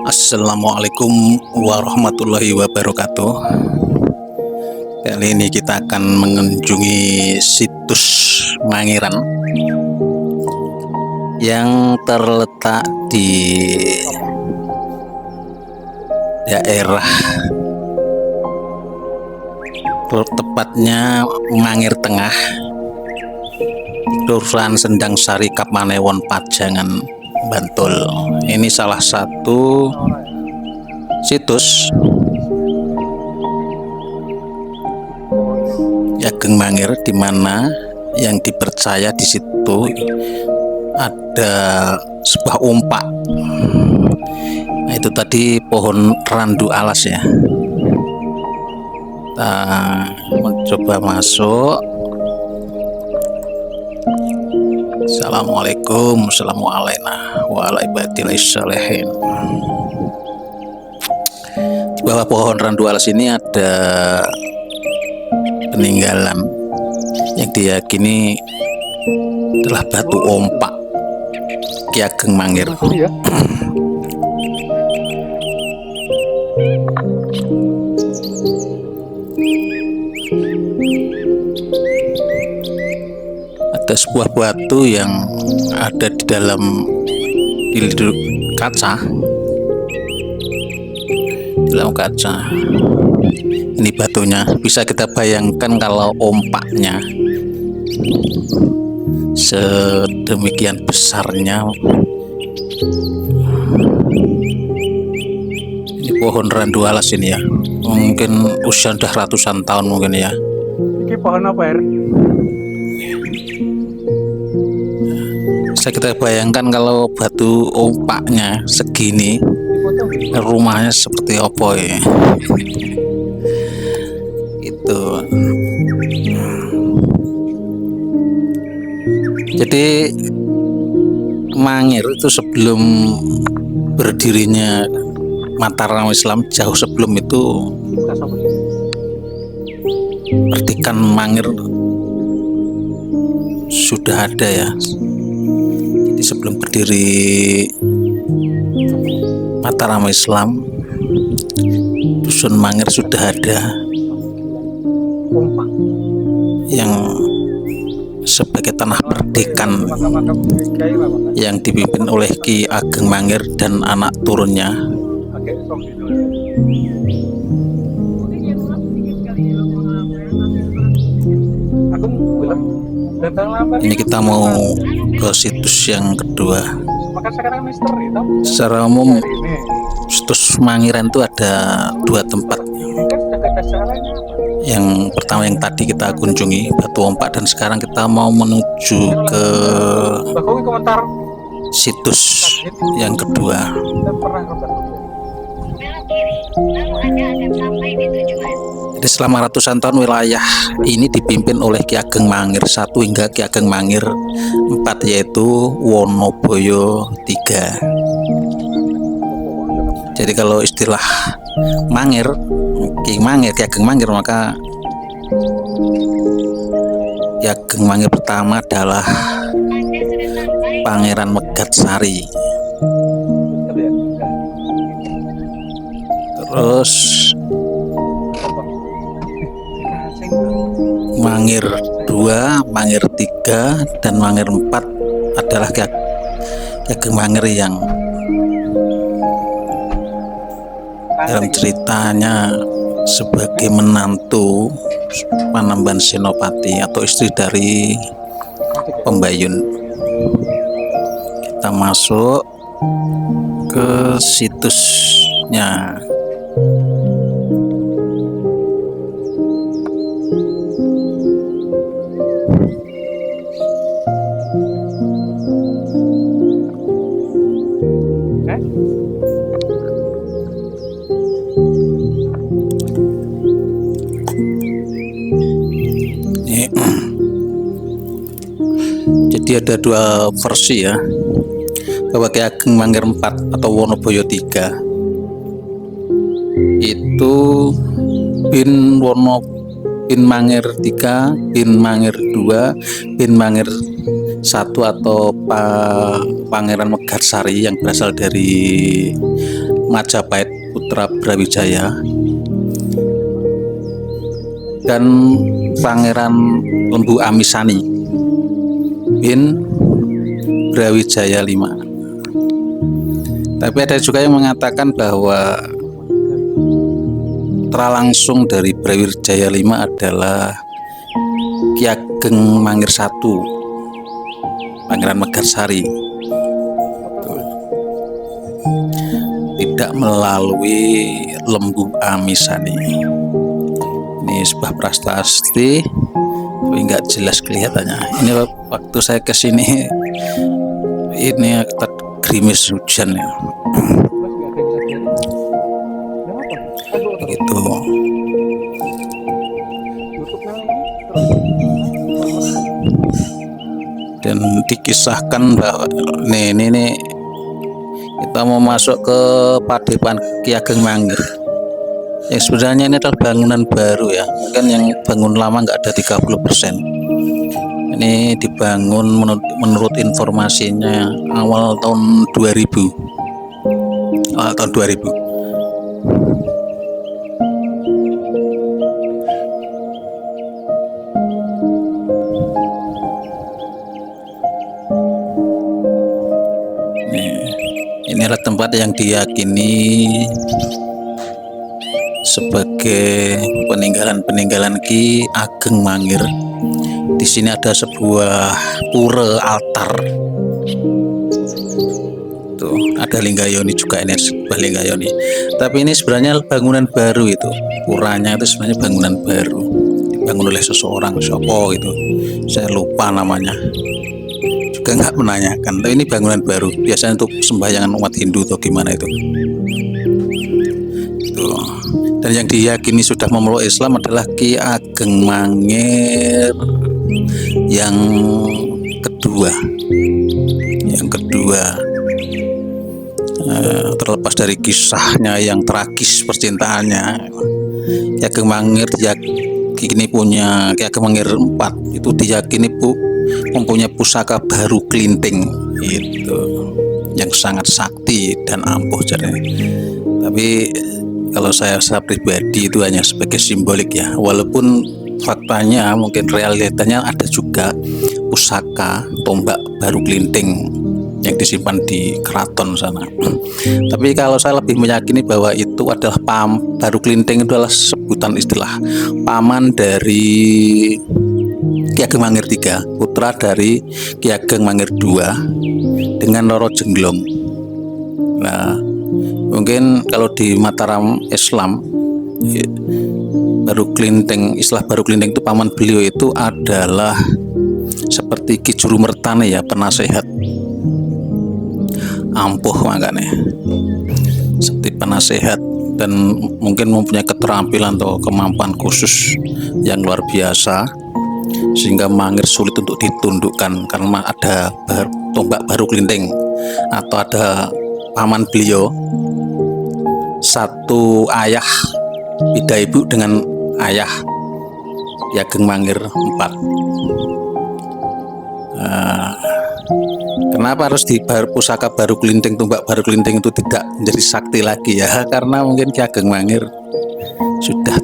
Assalamualaikum warahmatullahi wabarakatuh. Kali ini kita akan mengunjungi situs Mangiran yang terletak di daerah, tepatnya Mangir Tengah, Kelurahan Sendang Sari, Kapanewon, Pajangan, Bantul. Ini salah satu situs Ageng Mangir, di mana yang dipercaya di situ ada sebuah ompak. Nah, itu tadi pohon randu alas ya. Kita mencoba masuk. Assalamualaikum, assalamualaikum warahmatullahi wabarakatuh. Di bawah pohon randu alas ini ada peninggalan yang diyakini adalah batu ompak Ki Ageng Mangir. Ada sebuah batu yang ada di dalam kaca, Ini batunya, bisa kita bayangkan kalau ompaknya sedemikian besarnya. Ini pohon randu alas ini ya, mungkin usia sudah ratusan tahun mungkin ya. Ini pohon apa ya? Bisa kita bayangkan kalau batu ompaknya segini, rumahnya seperti apa ya. Itu. Jadi Mangir itu sebelum berdirinya Mataram Islam, jauh sebelum itu perdikan Mangir sudah ada ya. Jadi sebelum berdiri Mataram Islam, dusun Mangir sudah ada yang sebagai tanah perdikan yang dipimpin oleh Ki Ageng Mangir dan anak turunnya. Ini kita mau ke situs yang kedua. Secara umum situs Mangiran itu ada dua tempat. Yang pertama yang tadi kita kunjungi, batu ompak, dan sekarang kita mau menuju ke situs yang kedua. Jadi selama ratusan tahun wilayah ini dipimpin oleh Ki Ageng Mangir 1 hingga Ki Ageng Mangir 4, yaitu Wonoboyo 3. Jadi kalau istilah Mangir, Ki Ageng Mangir, maka Ki Ageng Mangir pertama adalah Pangeran Megatsari. Terus Mangir 2, Mangir 3, dan Mangir 4 adalah Ki Ageng Mangir yang dalam ceritanya sebagai menantu Panembahan Senopati atau istri dari Pembayun. Kita masuk ke situsnya. Jadi ada dua versi ya, bahwa Ki Ageng Mangir 4 atau Wonoboyo 3 itu bin Mangir 3, bin Mangir 2, bin Mangir satu atau Pangeran Megarsari yang berasal dari Majapahit putra Brawijaya, dan Pangeran Lembu Amisani bin Brawijaya V. Tapi ada juga yang mengatakan bahwa putra langsung dari Brawijaya V adalah Ki Ageng Mangir I, Pangeran Megarsari, tidak melalui Lembu Amisani. Ini sebuah prasasti, tapi nggak jelas kelihatannya. Ini waktu saya kesini, ini gerimis hujan ya. Begitu. Dan dikisahkan bahwa ini kita mau masuk ke Padepokan Ki Ageng Mangir. Yang sebenarnya ini adalah bangunan baru ya, mungkin yang bangun lama nggak ada 30%. Ini dibangun menurut informasinya awal tahun 2000. Awal tahun 2000. Ini adalah tempat yang diyakini sebagai peninggalan Ki Ageng Mangir. Di sini ada sebuah pura altar. Tuh, ada Linggayoni juga, ini sebuah Linggayoni. Tapi ini sebenarnya bangunan baru itu. Puranya itu sebenarnya bangunan baru. Dibangun oleh seseorang, siapa itu? Saya lupa namanya. Juga nggak menanyakan. Tapi ini bangunan baru. Biasanya untuk sembahyangan umat Hindu atau gimana itu. Tuh. Dan yang diyakini sudah memeluk Islam adalah Ki Ageng Mangir yang kedua. Terlepas dari kisahnya yang tragis percintaannya, Ki Ageng Mangir diyakini punya, Ki Ageng Mangir 4 itu diyakini mempunyai pusaka baru kelinting itu yang sangat sakti dan ampuh jadinya. Tapi kalau saya pribadi itu hanya sebagai simbolik ya, walaupun faktanya mungkin realitanya ada juga pusaka tombak baru kelinting yang disimpan di keraton sana. Tapi kalau saya lebih meyakini bahwa itu adalah baru kelinting itu adalah sebutan istilah paman dari Ki Ageng Mangir III, putra dari Ki Ageng Mangir II dengan Roro Jenglong. Nah, mungkin kalau di Mataram Islam istilah baru kelinting itu paman beliau itu adalah seperti Ki Juru Mertane ya, penasehat ampuh, makanya seperti penasehat dan mungkin mempunyai keterampilan atau kemampuan khusus yang luar biasa sehingga Mangir sulit untuk ditundukkan karena ada tombak baru kelinting atau ada paman beliau satu ayah, beda ibu dengan ayah Ki Ageng Mangir 4. Kenapa harus di pusaka baru kelinting, tombak baru kelinting itu tidak menjadi sakti lagi ya? Karena mungkin Ki Ageng Mangir sudah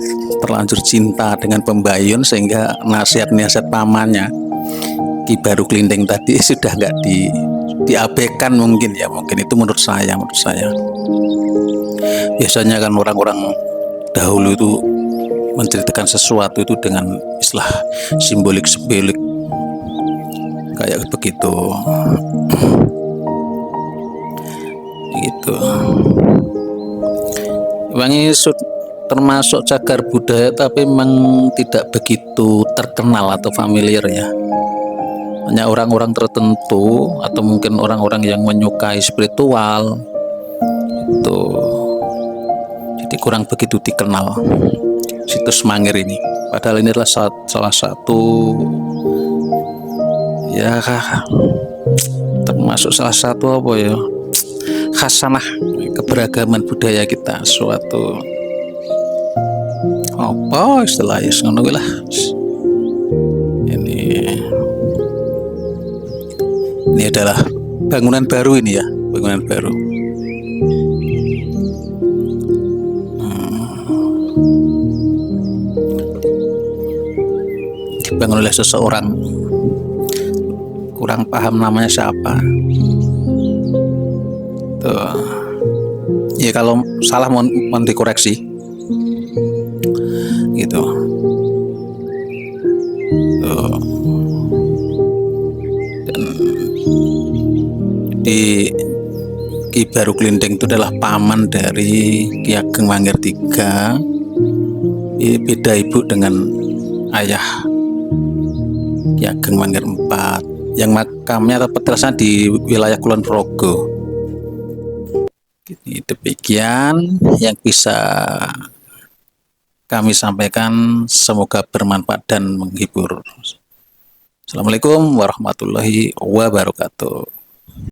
terlanjur cinta dengan pembayun sehingga nasihat-nasihat pamannya Ki baru kelinting tadi sudah nggak diabaikan mungkin ya, mungkin itu menurut saya. Biasanya kan orang-orang dahulu itu menceritakan sesuatu itu dengan istilah simbolik kayak begitu. Gitu. Wangi termasuk cagar budaya tapi memang tidak begitu terkenal atau familiar ya. Hanya orang-orang tertentu atau mungkin orang-orang yang menyukai spiritual itu, jadi kurang begitu dikenal situs Mangir ini. Padahal ini adalah salah satu ya, termasuk salah satu apa ya, khasanah keberagaman budaya kita, suatu apa istilahnya ngono lah. Ini Ini adalah bangunan baru ini ya, bangunan baru. Dibangun oleh seseorang, kurang paham namanya siapa. Tuh. Ya kalau salah mohon dikoreksi. Gitu. Tuh. Dan di Ki Baru Glinding itu adalah paman dari Ki Ageng Mangir III. Beda ibu dengan ayah Ki Ageng Mangir IV yang makamnya atau petirasnya di wilayah Kulon Progo. Demikian yang bisa kami sampaikan, semoga bermanfaat dan menghibur. Assalamualaikum warahmatullahi wabarakatuh.